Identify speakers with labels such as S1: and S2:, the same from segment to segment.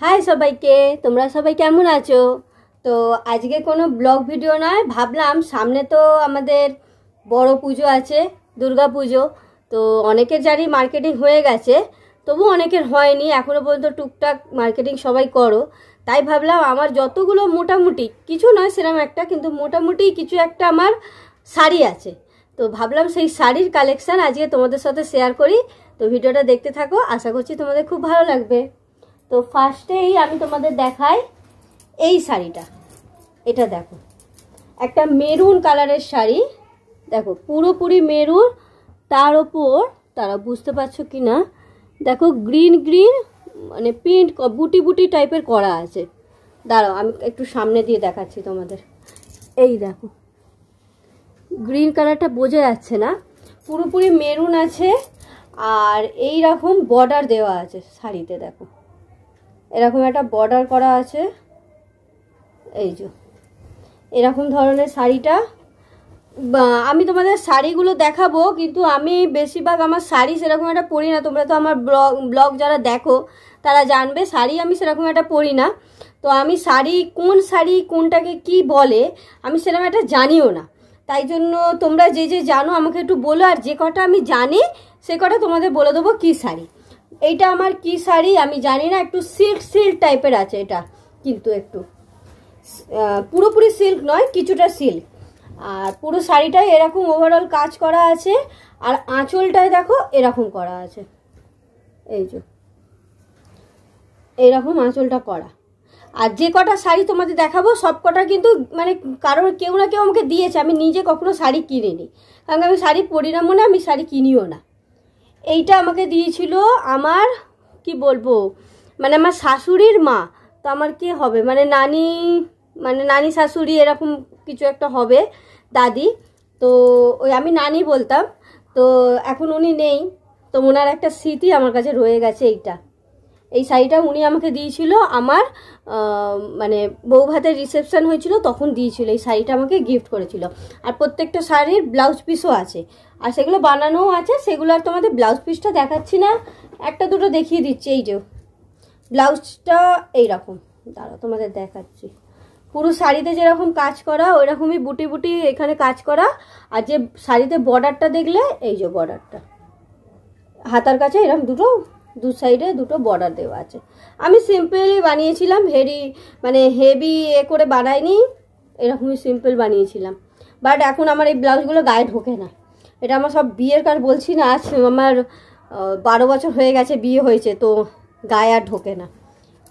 S1: High সবাইকে, তোমরা সবাই কেমন আছো? তো আজকে কোনো ব্লগ ভিডিও নয়, ভাবলাম সামনে তো আমাদের বড় পুজো আছে, দুর্গা পুজো। তো অনেকের জানি মার্কেটিং হয়ে গেছে, তবু অনেকের হয়নি এখনও পর্যন্ত। টুকটাক মার্কেটিং সবাই করো, তাই ভাবলাম আমার যতগুলো মোটামুটি, কিছু নয় সেরকম একটা, কিন্তু মোটামুটি কিছু একটা আমার শাড়ি আছে। তো ভাবলাম সেই শাড়ির কালেকশান আজকে তোমাদের সাথে শেয়ার করি। তো ভিডিওটা দেখতে থাকো, আশা করছি তোমাদের খুব ভালো লাগবে। তো ফার্স্টেই আমি তোমাদের দেখাই এই শাড়িটা। এটা দেখো, একটা মেরুন কালারের শাড়ি, দেখো পুরোপুরি মেরুন, তার ওপর তারা বুঝতে পারছো কি না, দেখো গ্রিন গ্রিন মানে প্রিন্ট বুটি বুটি টাইপের করা আছে। দাঁড়াও আমি একটু সামনে দিয়ে দেখাচ্ছি তোমাদের। এই দেখো গ্রিন কালারটা বোঝা যাচ্ছে না, পুরোপুরি মেরুন আছে। আর এই রকম বর্ডার দেওয়া আছে শাড়িতে, দেখো এরকম একটা বর্ডার করা আছে। এই যে এরকম ধরনের শাড়িটা আমি তোমাদের শাড়িগুলো দেখাবো, কিন্তু আমি বেশিরভাগ আমার শাড়ি সেরকম একটা পরি না। তোমরা তো আমার ব্লগ যারা দেখো তারা জানবে শাড়ি আমি সেরকম একটা পরি না। তো আমি শাড়ি কোন শাড়ি কোনটাকে কি বলে আমি সেরকম একটা জানিও না। তাই জন্য তোমরা যে যে জানো আমাকে একটু বলো, আর যে কটা আমি জানি সে কটা তোমাদের বলে দেবো কী শাড়ি। এইটা আমার কি শাড়ি আমি জানি না, একটু সিল্ক সিল্ক টাইপের আছে এটা, কিন্তু একটু পুরোপুরি সিল্ক নয়, কিছুটা সিল্ক। আর পুরো শাড়িটায় এরকম ওভারঅল কাজ করা আছে, আর আঁচলটায় দেখো এরকম করা আছে। এই যে এইরকম আঁচলটা করা। আর যে কটা শাড়ি তোমাদের দেখাবো সব কটা কিন্তু মানে কারোর কেউ না কেউ আমাকে দিয়েছে, আমি নিজে কখনো শাড়ি কিনিনি, কারণ আমি শাড়ি পরি না, মনে আমি শাড়ি কিনিও না। এইটা আমাকে দিয়েছিল আমার কি বলবো মানে আমার শাশুড়ির মা। তো আমার কি হবে মানে নানি শাশুড়ি এরকম কিছু একটা হবে, দাদি। তো ওই আমি নানি বলতাম। তো এখন উনি নেই, তো ওনার একটা স্মৃতি আমার কাছে রয়ে গেছে। এই শাড়িটা উনি আমাকে দিয়েছিল, আমার মানে বউ ভাতের রিসেপশন হয়েছিল তখন দিয়েছিল, এই শাড়িটা আমাকে গিফট করেছিল। আর প্রত্যেকটা শাড়ির ব্লাউজ পিসও আছে, আর সেগুলো বানানোও আছে। সেগুলো আর তোমাদের ব্লাউজ পিসটা দেখাচ্ছি না, একটা দুটো দেখিয়ে দিচ্ছি। এই যে ব্লাউজটা এইরকম, দাঁড়াও তোমাদের দেখাচ্ছি। পুরো শাড়িতে যেরকম কাজ করা ওই রকমই বুটি বুটি এখানে কাজ করা। আর যে শাড়িতে বর্ডারটা দেখলে, এই যে বর্ডারটা হাতার কাছে এরকম দু সাইডে দুটো বর্ডার দেওয়া আছে। আমি সিম্পলই বানিয়েছিলাম, হেভি করে বানাইনি, এরকমই সিম্পল বানিয়েছিলাম। বাট এখন আমার এই ব্লাউজগুলো গায়ে ঢোকে না। এটা আমার সব বিয়ের কাজ, বলছি না আজ আমার 12 বছর হয়ে গেছে বিয়ে হয়েছে, তো গায়ে আর ঢোকে না।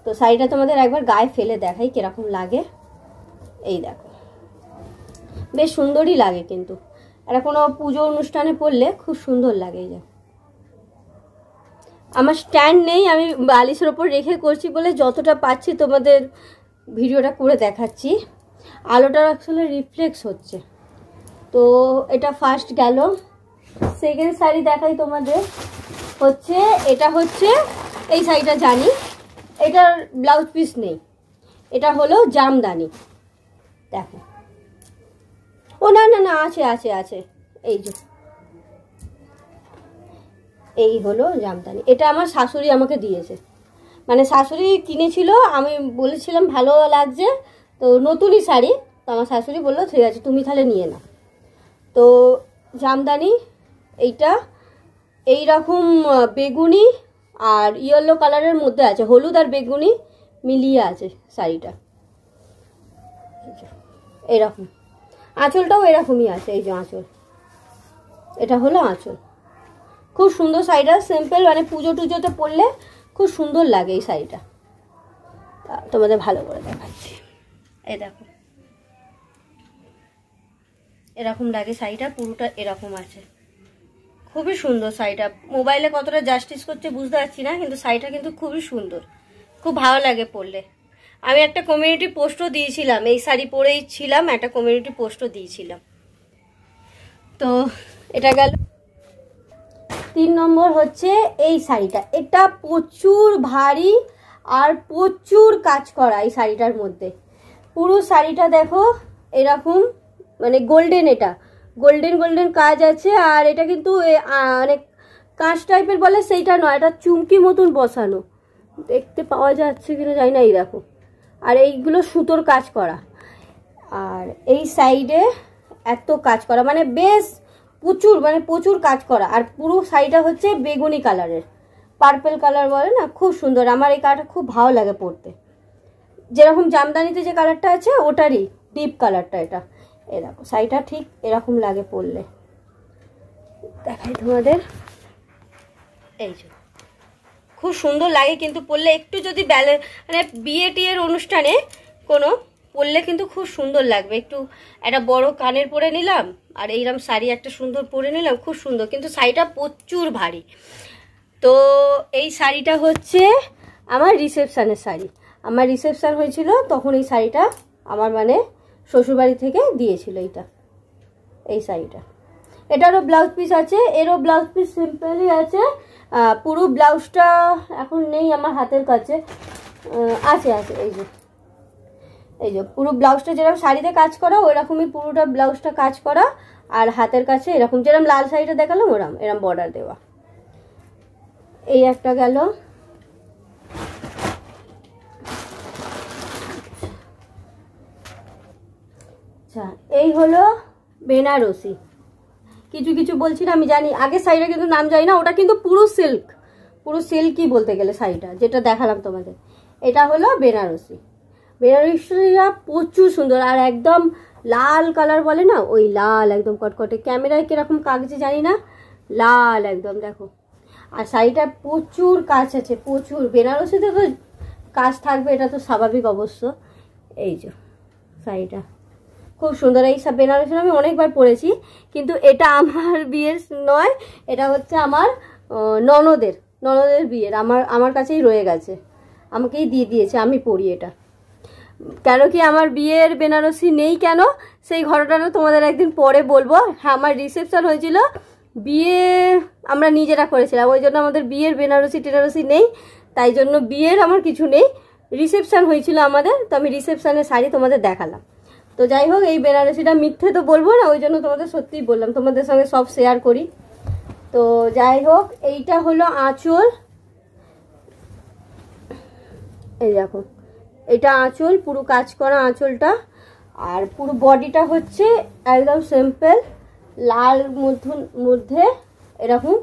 S1: তো শাড়িটা তোমাদের একবার গায়ে ফেলে দেখাই কিরকম লাগে। এই দেখো বেশ সুন্দরই লাগে, কিন্তু এটা কোনো পুজো অনুষ্ঠানে পরলে খুব সুন্দর লাগে। এই যে আমার স্ট্যান্ড নেই, আমি বালিশের ওপর রেখে করছি বলে যতটা পাচ্ছি তোমাদের ভিডিওটা করে দেখাচ্ছি। আলোটা আসলে রিফ্লেক্স হচ্ছে। তো এটা ফার্স্ট গেল। সেকেন্ড শাড়ি দেখাই তোমাদের, এটা হচ্ছে এই শাড়িটা জানি, এটার ব্লাউজ পিস নেই, এটা হলো জামদানি। দেখো ও না না না আছে আছে আছে, এই যে এই হলো জামদানি। এটা আমার শাশুড়ি আমাকে দিয়েছে, মানে শাশুড়ি কিনেছিল, আমি বলেছিলাম ভালো লাগছে, তো নতুনই শাড়ি, তো আমার শাশুড়ি বললো ঠিক আছে তুমি তাহলে নিয়ে নাও। তো জামদানি এইটা এই রকম বেগুনি আর ইয়েলো কালারের মধ্যে আছে, হলুদ আর বেগুনি মিলিয়ে আছে শাড়িটা। এরকম আঁচলটাও এরকমই আছে, এই যে আঁচল, এটা হলো আঁচল। খুব সুন্দর শাড়িটা, সিম্পল, মানে পুজো টুজোতে পরলে খুব সুন্দর লাগে এই শাড়িটা। তোমাদের ভালো করে দেখাচ্ছি। এই দেখো এরকম লাগে শাড়িটা, পুরোটা এরকম আছে, খুবই সুন্দর শাড়িটা। মোবাইলে কতটা জাস্টিস করছে বুঝতে পারছি না, কিন্তু শাড়িটা কিন্তু খুবই সুন্দর, খুব ভালো লাগে পরলে। আমি একটা কমিউনিটি পোস্টও দিয়েছিলাম, এই শাড়ি পরেই ছিলাম, একটা কমিউনিটি পোস্টও দিয়েছিলাম। তো এটা গেল। 3 নম্বর হচ্ছে এই শাড়িটা, এটা প্রচুর ভারী আর প্রচুর কাজ করা এই শাড়িটার মধ্যে। পুরো শাড়িটা দেখো এরকম মানে গোল্ডেন, এটা গোল্ডেন গোল্ডেন কাজ আছে। আর এটা কিন্তু মানে কাঁচ টাইপের বলে সেইটা নয়, এটা চুমকি মতন বসানো, দেখতে পাওয়া যাচ্ছে কিনা জানি না, এই দেখো। আর এইগুলো সুতোর কাজ করা, আর এই সাইডে এত কাজ করা, মানে বেশ প্রচুর কাজ করা। আর পুরো শাড়িটা হচ্ছে বেগুনি কালারের, পার্পেল কালার বলে না, খুব সুন্দর। আমার এই কালারটা খুব ভালো লাগে পরতে, যেরকম জামদানিতে যে কালারটা আছে ওটারই ডিপ কালারটা এটা। এই দেখো শাড়িটা ঠিক এরকম লাগে পরলে, দেখাই তোমাদের। এই যে খুব সুন্দর লাগে কিন্তু পরলে, একটু যদি মানে বিয়ে টিয়ের অনুষ্ঠানে কোনো পরলে কিন্তু খুব সুন্দর লাগবে। একটু একটা বড় কানের পরে নিলাম আর এইরকম শাড়ি একটা সুন্দর পরে নিলাম, খুব সুন্দর। কিন্তু শাড়িটা প্রচুর ভারী। তো এই শাড়িটা হচ্ছে আমার রিসেপশানের শাড়ি। আমার রিসেপশান হয়েছিল তখন এই শাড়িটা আমার মানে শ্বশুরবাড়ি থেকে দিয়েছিল এইটা, এই শাড়িটা। এটারও ব্লাউজ পিস আছে, এরও ব্লাউজ পিস সিম্পলই আছে। পুরো ব্লাউজটা এখন নেই আমার হাতের কাছে, আছে এই যে পুরো ব্লাউজটা যেরকম শাড়িতে কাজ করা ওইরকমই পুরোটা ব্লাউজটা কাজ করা। আর হাতের কাছে এরকম যেরকম লাল শাড়িটা দেখালাম এরকম বর্ডার দেওয়া। এই একটা গেল। আচ্ছা, এই হলো বেনারসি। কিছু বলছি না আমি জানি, আগের শাড়িটা কিন্তু নাম জানি না, ওটা কিন্তু পুরো সিল্কই বলতে গেলে শাড়িটা যেটা দেখালাম তোমাদের। এটা হলো বেনারসি। বেনারসিটা প্রচুর সুন্দর, আর একদম লাল কালার বলে না, ওই লাল একদম কটকটে, ক্যামেরায় কিরকম কাগজে জানি না, লাল একদম দেখো। আর শাড়িটা প্রচুর কাজ আছে, প্রচুর। বেনারসিতে তো কাজ থাকবে, এটা তো স্বাভাবিক অবশ্য। এই যে শাড়িটা খুব সুন্দর। এই সব বেনারসি আমি অনেকবার পরেছি, কিন্তু এটা আমার বিয়ের নয়, এটা হচ্ছে আমার ননদের বিয়ের। আমার কাছেই রয়ে গেছে, আমাকেই দিয়ে দিয়েছে, আমি পরি এটা। কেন কি আমার বিয়ের বেনারসি নেই কেন, সেই ঘটনাটা তোমাদের একদিন পরে বলবো। হ্যাঁ, আমার রিসেপশন হয়েছিল, বিয়ে আমরা নিজেরা করেছিলাম, ওই জন্য আমাদের বিয়ের টেনারসি নেই, তাই জন্য বিয়ের আমার কিছু নেই। রিসেপশন হয়েছিল আমাদের, তো আমি রিসেপশনের শাড়ি তোমাদের দেখালাম। তো যাই হোক, এই বেনারসিটা মিথ্যে তো বলবো না, ওই জন্য তোমাদের সত্যিই বললাম, তোমাদের সঙ্গে সব শেয়ার করি। তো যাই হোক, এইটা হলো আঁচল। এই দেখো, এটা আঁচল, পুরো কাজ করা আঁচলটা। আর পুরো বডিটা হচ্ছে একদম সিম্পল লাল মধ্যে এরকম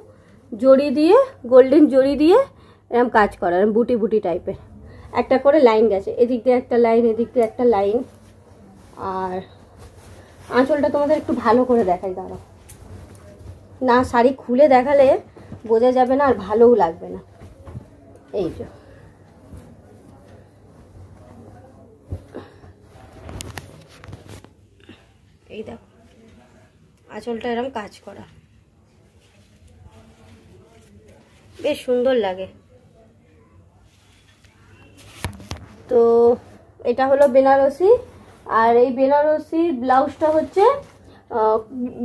S1: জড়ি দিয়ে, গোল্ডেন জড়ি দিয়ে এরকম কাজ করা, বুটি বুটি টাইপের একটা করে লাইন গেছে, এদিক দিয়ে একটা লাইন, এদিক দিয়ে একটা লাইন। আর আঁচলটা তোমাদের একটু ভালো করে দেখাই, দাঁড়াও, না শাড়ি খুলে দেখালে বোঝা যাবে না আর ভালোও লাগবে না। এই যে এই দেখো আঁচলটা এরকম কাজ করা, বেশ সুন্দর লাগে। তো এটা হলো বেনারসি। আর এই বেনারসি ব্লাউজটা হচ্ছে,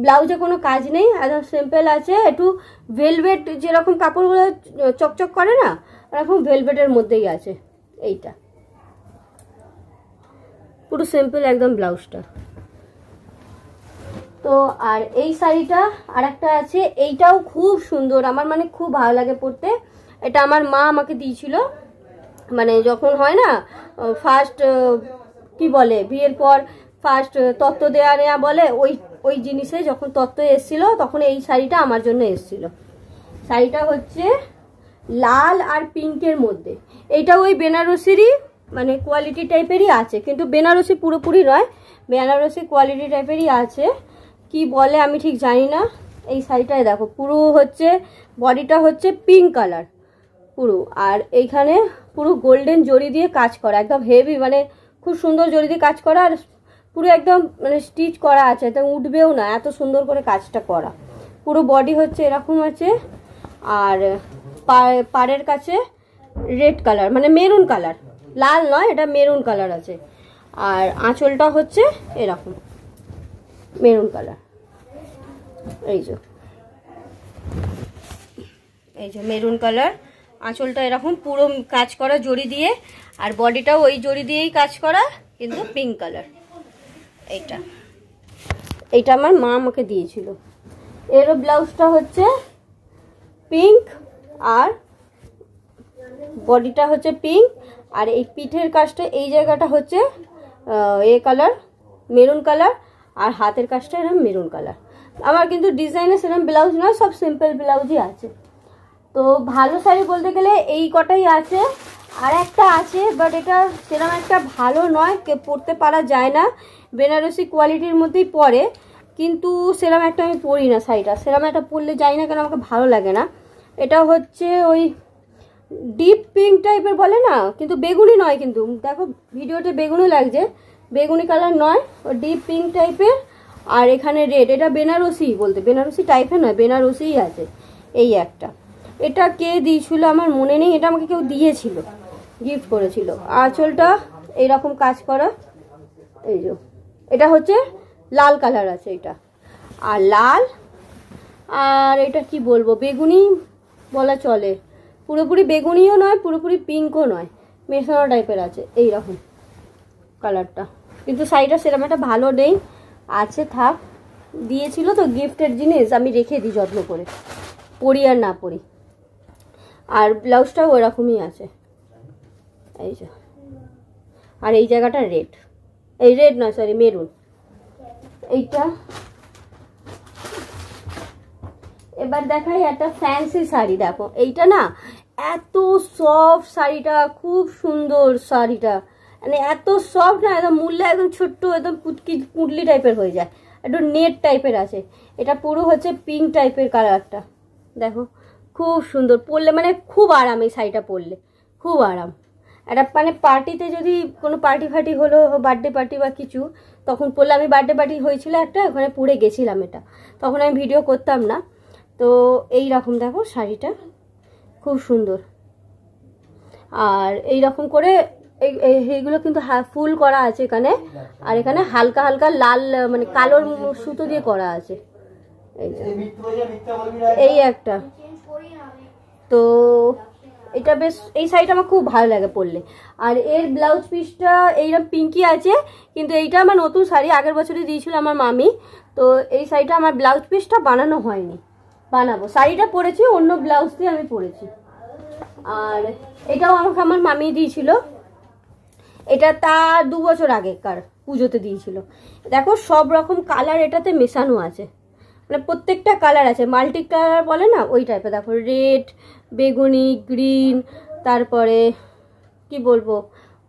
S1: ব্লাউজে কোনো কাজ নেই, একদম সিম্পল আছে। একটু ভেলভেট যেরকম কাপড়গুলো চকচক করে না, ওরকম ভেলভেটের মধ্যেই আছে। এইটা পুরো সিম্পল একদম ব্লাউজটা। তো আর এই শাড়িটা আর একটা আছে, এইটাও খুব সুন্দর, আমার মানে খুব ভালো লাগে পরতে। এটা আমার মা আমাকে দিয়েছিল, মানে যখন হয় না ফার্স্ট কি বলে বিয়ের পর ফার্স্ট তত্ত্ব নেওয়া বলে, ওই জিনিসে যখন তত্ত্ব এসেছিল তখন এই শাড়িটা আমার জন্য এসেছিল। শাড়িটা হচ্ছে লাল আর পিঙ্কের মধ্যে। এইটা ওই বেনারসিরই মানে কোয়ালিটি টাইপেরই আছে, কিন্তু বেনারসি পুরোপুরি নয়, বেনারসি কোয়ালিটি টাইপেরই আছে, কি বলে আমি ঠিক জানি না। এই শাড়িটায় দেখো পুরো হচ্ছে বডিটা হচ্ছে পিঙ্ক কালার পুরো, আর এইখানে পুরো গোল্ডেন জড়ি দিয়ে কাজ করা, একদম হেভি, মানে খুব সুন্দর জড়ি দিয়ে কাজ করা। আর পুরো একদম মানে স্টিচ করা আছে, একদম উঠবেও না, এত সুন্দর করে কাজটা করা। পুরো বডি হচ্ছে এরকম আছে, আর পাড়ের কাছে রেড কালার, মানে মেরুন কালার, লাল নয়, এটা মেরুন কালার আছে। আর আঁচলটা হচ্ছে এরকম মেরুন কালার, এই যে মেরুন কালার। আঁচলটা এরকম পুরো কাজ করা জড়ি দিয়ে, আর বডিটাও ওই জড়ি দিয়েই কাজ করা, কিন্তু পিঙ্ক কালার। এইটা আমার মা আমাকে দিয়েছিল। এরও ব্লাউজটা হচ্ছে পিঙ্ক আর বডিটা হচ্ছে পিঙ্ক, আর এই পিঠের কাজটা এই জায়গাটা হচ্ছে কালার মেরুন কালার, আর হাতের কাজটা এরকম মেরুন কালার। আমার কিন্তু ডিজাইনে সেরকম ব্লাউজ নয়, সব সিম্পল ব্লাউজই আছে। তো ভালো শাড়ি বলতে গেলে এই কটাই আছে। আর একটা আছে, বাট এটা সেরকম একটা ভালো নয়, পরতে পারা যায় না, বেনারসি কোয়ালিটির মধ্যেই পরে, কিন্তু সেরকম একটা আমি পরি না শাড়িটা, সেরকম একটা পরলে যাই না কেন, আমাকে ভালো লাগে না। এটা হচ্ছে ওই ডিপ পিঙ্ক টাইপের বলে না, কিন্তু বেগুনি নয়, কিন্তু দেখো ভিডিওতে বেগুনি লাগছে, বেগুনি কালার নয়, ও ডিপ পিঙ্ক টাইপের। আর এখানে রেড, এটা বেনারসি বলতে, বেনারসি টাইপের নয়, বেনারসিই আছে। এই একটা, এটা কে দিয়েছিল আমার মনে নেই, এটা আমাকে কেউ দিয়েছিল, গিফট করেছিল। আঁচলটা এইরকম কাজ করা, এই যে এটা হচ্ছে লাল কালার আছে এটা, আর লাল, আর এটা কি বলবো, বেগুনি বলা চলে, পুরোপুরি বেগুনিও নয়, পুরোপুরি পিঙ্কও নয়, মেশানো টাইপের আছে এইরকম কালারটা। কিন্তু শাড়িটা সেরকম একটা ভালো নেই, আছে থাক, দিয়েছিল তো গিফটের জিনিস, আমি রেখে দিই যত্ন করে, পরি আর না পরি। আর ব্লাউজটাও ওরকমই আছে, এই যে। আর এই জায়গাটা রেড, এই রেড নয় সরি মেরুন এইটা। এবার দেখাই একটা ফ্যান্সি শাড়ি, দেখো এইটা না এত সফট শাড়িটা, খুব সুন্দর শাড়িটা, মানে এত সফট না, একদম মূল্য একদম ছোট্ট, একদম পুটলি টাইপের হয়ে যায়, একটু নেট টাইপের আছে। এটা পুরো হচ্ছে পিঙ্ক টাইপের কালারটা, দেখো খুব সুন্দর, পরলে মানে খুব আরাম, এই শাড়িটা পরলে খুব আরাম। একটা মানে পার্টিতে যদি কোনো পার্টি ফার্টি হলো, বার্থডে পার্টি বা কিছু, তখন পরলে, আমি বার্থডে পার্টি হয়েছিল একটা, ওখানে পরে গেছিলাম এটা, তখন আমি ভিডিও করতাম না। তো এই রকম দেখো শাড়িটা খুব সুন্দর, আর এই রকম করে এইগুলো কিন্তু ফুল করা আছে এখানে, আর এখানে হালকা হালকা লাল মানে কালোর সুতো দিয়ে করা আছে, এই একটা। তো এটা বেশ, এই শাড়িটা আমার খুব ভালো লাগে পরলে। আর এর ব্লাউজ পিসটা এইরকম পিঙ্কি আছে, কিন্তু এইটা আমার নতুন শাড়ি, আগের বছরই দিয়েছিল আমার মামি। তো এই শাড়িটা আমার ব্লাউজ পিসটা বানানো হয়নি, বানাবো। শাড়িটা পরেছি অন্য ব্লাউজ দিয়ে আমি পরেছি। আর এটাও আমাকে আমার মামি দিয়েছিল, এটা তার 2 বছর আগেকার পুজোতে দিয়েছিল। দেখো সব রকম কালার এটাতে মেশানো আছে, মানে প্রত্যেকটা কালার আছে, মাল্টি কালার বলে না ওই টাইপের। দেখো রেড, বেগুনি, গ্রিন, তারপরে কি বলবো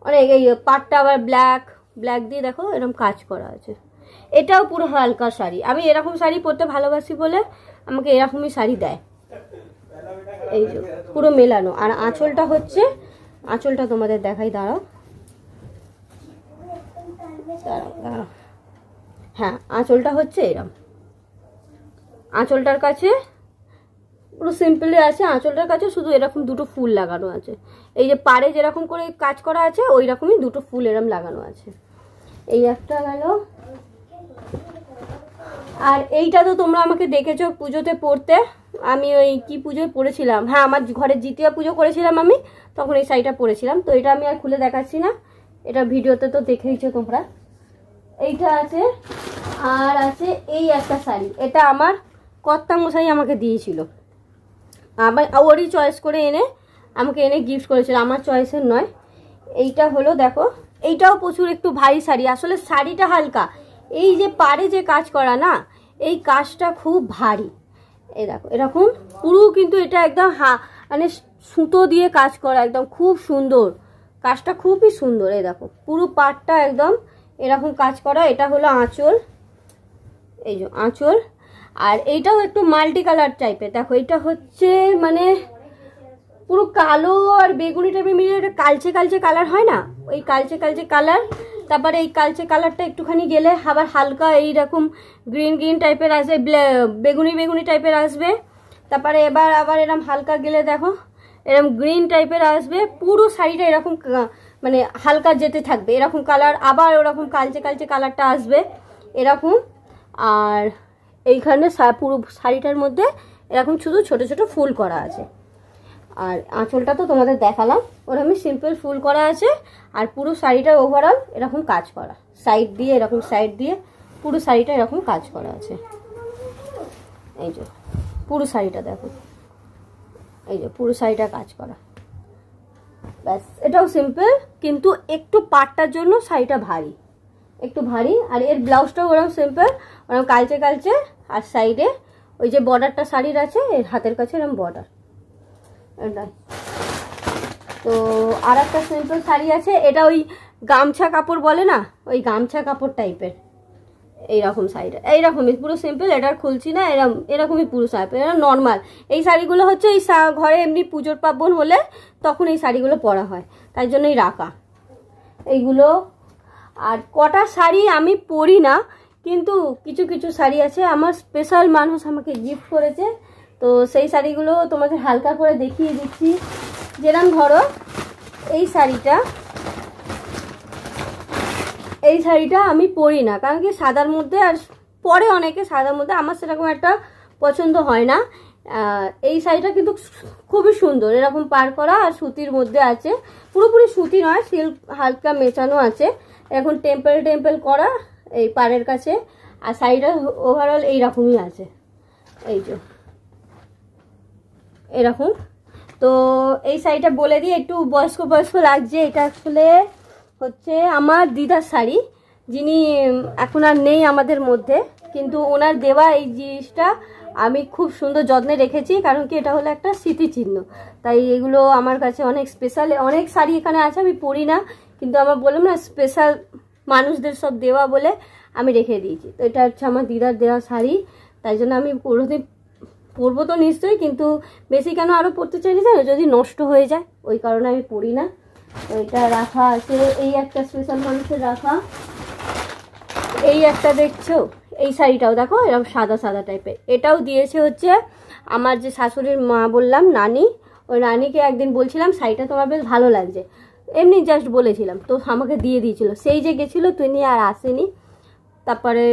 S1: অনেক, এই পাটটা আবার ব্ল্যাক দিয়ে দেখো এরকম কাজ করা আছে। এটাও পুরো হালকা শাড়ি, আমি এরকম শাড়ি পরতে ভালোবাসি বলে আমাকে এরকমই শাড়ি দেয়, এই যে পুরো মেলানো। আর আঁচলটা হচ্ছে, আঁচলটা তোমাদের দেখাই, দাঁড়াও, হ্যাঁ আঁচলটা হচ্ছে এরকম, আঁচলটার কাছে পুরো সিম্পলি আছে, আঁচলটার কাছে শুধু এরকম দুটো ফুল লাগানো আছে, এই যে পাড়ে যেরকম করে কাজ করা আছে ওই রকমই দুটো ফুল এরকম লাগানো আছে। এই একটা গেল। আর এইটা তো তোমরা আমাকে দেখেছো পুজোতে পরতে, আমি ওই কি পুজোয় পরেছিলাম, হ্যাঁ আমার ঘরে জিতিয়া পুজো করেছিলাম আমি, তখন এই শাড়িটা পরেছিলাম। তো এটা আমি আর খুলে দেখাচ্ছি না, এটা ভিডিওতে তো দেখেইছো তোমরা। এইটা আছে, আর আছে এই একটা শাড়ি, এটা আমার কর্তামশাই আমাকে দিয়েছিল, আমার ওরই চয়েস করে এনে আমাকে এনে গিফট করেছিল, আমার চয়েসের নয়। এইটা হলো দেখো, এইটাও প্রচুর একটু ভারী শাড়ি, আসলে শাড়িটা হালকা, এই যে পাড়ে যে কাজ করা না, এই কাজটা খুব ভারী। এই দেখো এরকম পুরো, কিন্তু এটা একদম মানে সুতো দিয়ে কাজ করা, একদম খুব সুন্দর কাজটা, খুবই সুন্দর। এই দেখো পুরো পাড়টা একদম এরকম কাজ করা। এটা হলো আঁচল, এই যে আঁচল। আর এইটাও একটু মাল্টি কালার টাইপের, দেখো এটা হচ্ছে মানে পুরো কালো আর বেগুনি টাইপের মিলে একটা কালচে কালচে কালার হয় না, ওই কালচে কালচে কালার। তারপরে এই কালচে কালারটা একটুখানি গেলে আবার হালকা এইরকম গ্রিন টাইপের আসবে, বেগুনি টাইপের আসবে। তারপরে এবার আবার এরকম হালকা গেলে দেখো এরকম গ্রিন টাইপের আসবে, পুরো শাড়িটা এরকম মানে হালকা যেতে থাকবে এরকম কালার, আবার ওরকম কালচে কালচে কালারটা আসবে এরকম। আর এইখানে পুরো শাড়িটার মধ্যে এরকম শুধু ছোট ছোট ফুল করা আছে। আর আঁচলটা তো তোমাদের দেখালাম, ওরকম সিম্পল ফুল করা আছে। আর পুরো শাড়িটার ওভারঅল এরকম কাজ করা, সাইড দিয়ে এরকম সাইড দিয়ে পুরো শাড়িটা এরকম কাজ করা আছে। এই যে পুরো শাড়িটা দেখো, এই যে পুরো শাড়িটা কাজ করা, ব্যাস, এটাও সিম্পল, কিন্তু একটু পাটটার জন্য শাড়িটা ভারী, একটু ভারী। আর এর ব্লাউজটাও ওরকম সিম্পল, ওরকম কালচে কালচে, আর সাইডে ওই যে বর্ডারটা শাড়ির আছে, এর হাতের কাছে এরকম বর্ডার। এটাই তো। আর একটা সিম্পল শাড়ি আছে, এটা ওই গামছা কাপড় বলে না, ওই গামছা কাপড় টাইপের, এইরকম শাড়িটা এইরকমই পুরো সিম্পল। এটার খুলছি না, এরকমই পুরো শাড়ি, এটা নর্মাল। এই শাড়িগুলো হচ্ছে এই ঘরে এমনি পুজোর পার্বণ হলে তখন এই শাড়িগুলো পরা হয়, তাই জন্যই রাখা এইগুলো। আর কটা শাড়ি আমি পরি না, কিন্তু কিছু কিছু শাড়ি আছে আমার স্পেশাল, মানুষ আমাকে গিফট করেছে, তো সেই শাড়িগুলো তোমাকে হালকা করে দেখিয়ে দিচ্ছি। যেরকম ধরো এই শাড়িটা আমি পরি না, কারণ কি সাদার মধ্যে, আর পরে অনেকে সাদার মধ্যে, আমার সেরকম একটা পছন্দ হয় না। এই শাড়িটা কিন্তু খুবই সুন্দর, এরকম পার করা আর সুতির মধ্যে আছে, পুরোপুরি সুতি নয়, সিল্ক হালকা মেচানো আছে, এখন টেম্পল টেম্পল করা এই পাড়ের কাছে। আর শাড়িটা ওভারঅল এইরকমই আছে, এই যে এরকম। তো এই শাড়িটা বলে দিই, একটু বয়স্ক বয়স্ক লাগছে, এটা আসলে হচ্ছে আমার দিদার শাড়ি, যিনি এখন আর নেই আমাদের মধ্যে, কিন্তু ওনার দেওয়া এই জিনিসটা আমি খুব সুন্দর যত্নে রেখেছি, কারণ কি এটা হলো একটা স্মৃতিচিহ্ন, তাই এগুলো আমার কাছে অনেক স্পেশাল। অনেক শাড়ি এখানে আছে আমি পরি না, কিন্তু আমার বললাম না স্পেশাল মানুষদের সব দেওয়া বলে আমি রেখে দিয়েছি। তো এটা হচ্ছে আমার দিদার দেওয়া শাড়ি, তাই জন্য আমি কোনোদিন পরবো তো নিশ্চয়ই, কিন্তু বেশি কেন আরও পরতে চাইনি জানো, যদি নষ্ট হয়ে যায় ওই কারণে আমি পরি না। তো এটা রাখা আছে, এই একটা স্পেশাল মানুষের রাখা। এই একটা দেখছো, এই শাড়িটাও দেখো এরকম সাদা সাদা টাইপের, এটাও দিয়েছে হচ্ছে আমার যে শাশুড়ির মা বললাম, নানি। ওই নানিকে একদিন বলছিলাম শাড়িটা তোমার বেশ ভালো লাগছে, এমনি জাস্ট বলেছিলাম, তো আমাকে দিয়ে দিয়েছিল। সেই যে গেছিলো তিনি আর আসেনি, তারপরে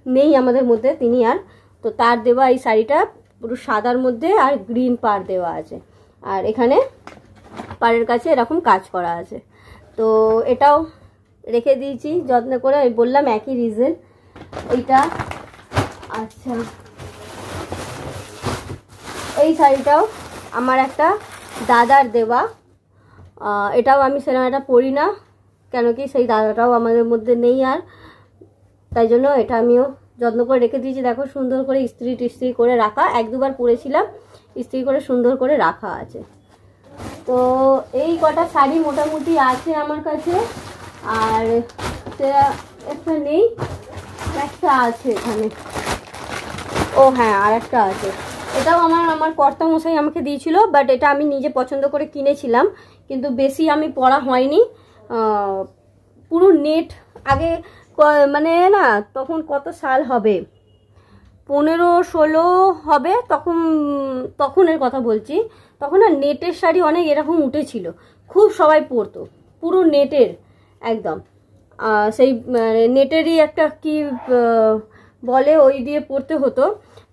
S1: নেই আমাদের মধ্যে তিনি আর, তো তার দেওয়া এই শাড়িটা পুরো সাদার মধ্যে আর গ্রিন পাড় দেওয়া আছে, আর এখানে পাড়ের কাছে এরকম কাজ করা আছে। তো এটাও রেখে দিয়েছি যত্ন করে, আমি বললাম একই রিজন এইটা। আচ্ছা, এই শাড়িটাও আমার একটা দাদার দেওয়া, এটাও আমি সেরকম একটা পরি না, কেন কি সেই দাদাটাও আমাদের মধ্যে নেই আর, তাই জন্য এটা আমিও যত্ন করে রেখে দিয়েছি। দেখো সুন্দর করে ইস্ত্রি করে রাখা, এক দুবার পরেছিলাম, ইস্ত্রি করে সুন্দর করে রাখা আছে। তো এই কটা শাড়ি মোটামুটি আছে আমার কাছে, আর একটা নেই, একটা আছে এখানে। ও হ্যাঁ, আর একটা আছে, এটাও আমার কর্তামশাই আমাকে দিয়েছিল, বাট এটা আমি নিজে পছন্দ করে কিনেছিলাম, কিন্তু বেশি আমি পরা হয়নি। পুরো নেট আগে মানে না, তখন কত সাল হবে, 15-16 হবে, তখনের কথা বলছি। তখন না নেটের শাড়ি অনেক এরকম উঠেছিল, খুব সবাই পরতো, পুরো নেটের একদম, সেই নেটেরই একটা কি বলে, ওই দিয়ে পরতে হতো।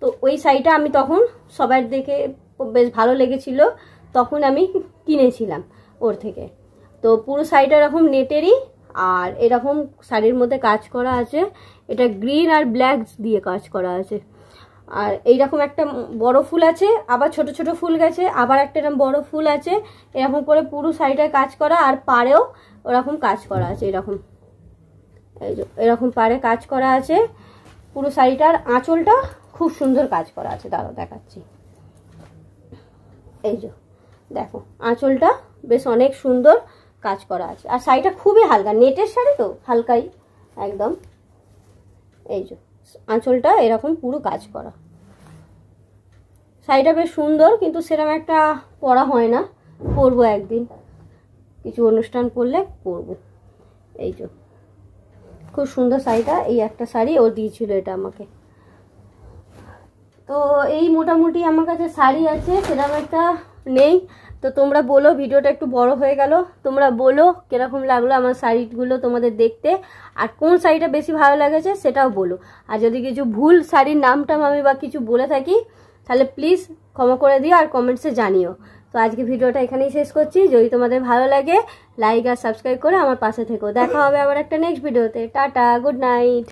S1: তো ওই শাড়িটা আমি তখন সবার দেখে বেশ ভালো লেগেছিল, তখন আমি কিনেছিলাম ওর থেকে। তো পুরো শাড়িটা এরকম নেটেরই, আর এরকম শাড়ির মধ্যে কাজ করা আছে, এটা গ্রিন আর ব্ল্যাক দিয়ে কাজ করা আছে। আর এইরকম একটা বড় ফুল আছে, আবার ছোট ছোট ফুল গেছে, আবার একটা এরকম বড় ফুল আছে, এরকম করে পুরো শাড়িটায় কাজ করা, আর পাড়েও ওরকম কাজ করা আছে, এরকম এই যে এরকম পাড়ে কাজ করা আছে পুরো শাড়িটার। আঁচলটা খুব সুন্দর কাজ করা আছে, দাঁড়াও দেখাচ্ছি, এই যে দেখো আঁচলটা বেশ অনেক সুন্দর কাজ করা আছে, আর শাড়িটা খুবই হালকা, নেটের শাড়ি তো হালকাই একদম। এই যে আঁচলটা এরকম পুরো কাজ করা, শাড়িটা বেশ সুন্দর, কিন্তু সেরকম একটা পরা হয় না, পরবো একদিন, কিছু অনুষ্ঠান পরলে পরবো। এই যে খুব সুন্দর শাড়িটা, এই একটা শাড়ি ও দিয়েছিল এটা আমাকে। তো এই মোটামুটি আমার কাছে শাড়ি আছে, সেরকম একটা নেই। তো তোমরা বলো, ভিডিওটা একটু বড় হয়ে গেল, তোমরা বলো কিরকম লাগলো আমার শাড়িগুলো তোমাদের দেখতে, আর কোন শাড়িটা বেশি ভালো লেগেছে সেটাও বলো। আর যদি কিছু ভুল শাড়ির নামটা আমি বা কিছু বলে থাকি তাহলে প্লিজ ক্ষমা করে দিও আর কমেন্টসে জানিও। তো আজকে ভিডিওটা এখানেই শেষ করছি, যদি তোমাদের ভালো লাগে লাইক আর সাবস্ক্রাইব করে আমার পাশে থেকো। দেখা হবে আবার একটা নেক্সট ভিডিওতে। Tata, good night.